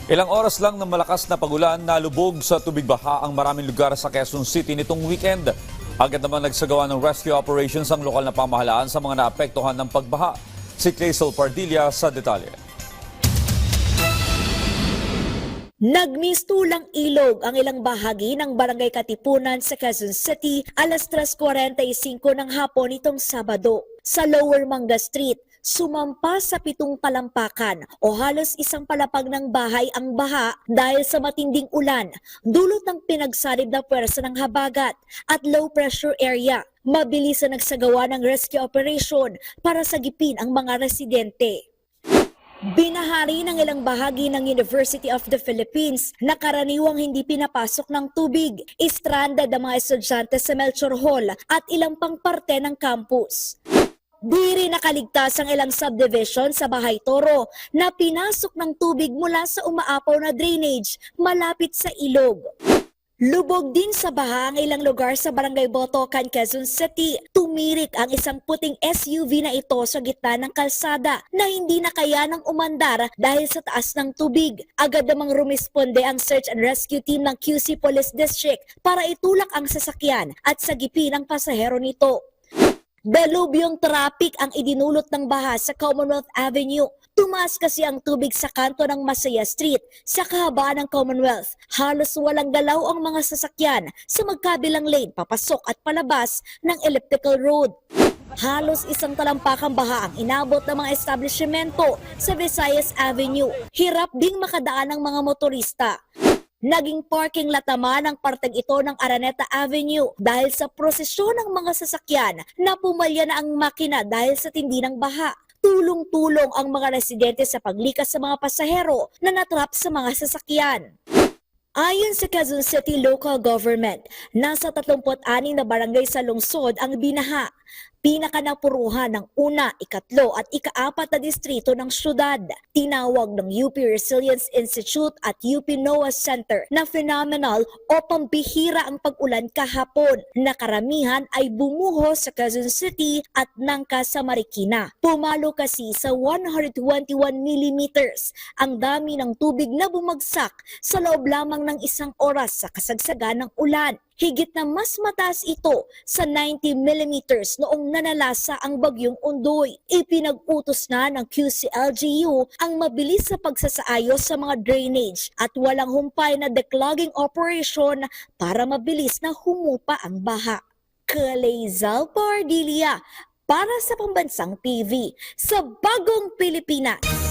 Ilang oras lang ng malakas na pagulan, nalubog sa tubig baha ang maraming lugar sa Quezon City nitong weekend. Agad naman nagsagawa ng rescue operations ang lokal na pamahalaan sa mga naapektuhan ng pagbaha. Si Clazel Pardilla sa detalye. Nagmistulang ilog ang ilang bahagi ng Barangay Katipunan sa Quezon City alas 3:45 ng hapon itong Sabado. Sa Lower Manga Street, sumampa sa 7 palampakan o halos isang palapag ng bahay ang baha dahil sa matinding ulan, dulot ng pinagsalib na pwersa ng habagat at low pressure area. Mabilis na nagsagawa ng rescue operation para sagipin ang mga residente. Binahari ng ilang bahagi ng University of the Philippines na karaniwang hindi pinapasok ng tubig. Stranded ang mga estudyante sa Melchor Hall at ilang pang parte ng campus. Di rin nakaligtas ang ilang subdivision sa Bahay Toro na pinasok ng tubig mula sa umaapaw na drainage malapit sa ilog. Lubog din sa baha ang ilang lugar sa Barangay Botocan, Quezon City. Tumirik ang isang puting SUV na ito sa gitna ng kalsada na hindi na kayanang umandar dahil sa taas ng tubig. Agad namang rumisponde ang search and rescue team ng QC Police District para itulak ang sasakyan at sagipin ang pasahero nito. Delubyong traffic ang idinulot ng baha sa Commonwealth Avenue. Tumaas kasi ang tubig sa kanto ng Masaya Street sa kahabaan ng Commonwealth. Halos walang galaw ang mga sasakyan sa magkabilang lane papasok at palabas ng elliptical road. Halos isang talampakang baha ang inabot ng mga establishmento sa Visayas Avenue. Hirap ding makadaan ng mga motorista. Naging parking lot naman ang parteng ito ng Araneta Avenue dahil sa prosesyon ng mga sasakyan na pumalya na ang makina dahil sa tindi ng baha. Tulong-tulong ang mga residente sa paglikas sa mga pasahero na natrap sa mga sasakyan. Ayon sa Quezon City Local Government, nasa 36 na barangay sa lungsod ang binaha. Pinakanapuruhan ng una, ikatlo at ikaapat na distrito ng syudad. Tinawag ng UP Resilience Institute at UP NOAA Center na phenomenal o pambihira ang pag-ulan kahapon na karamihan ay bumuho sa Quezon City at Nangka sa Marikina. Pumalo kasi sa 121 millimeters ang dami ng tubig na bumagsak sa loob lamang ng isang oras sa kasagsagan ng ulan. Higit na mas mataas ito sa 90 millimeters noong nanalasa ang bagyong Undoy. Ipinag-utos na ng QCLGU ang mabilis na pagsasaayos sa mga drainage at walang humpay na declogging operation para mabilis na humupa ang baha. Clazel Pardilla para sa Pambansang TV sa Bagong Pilipinas.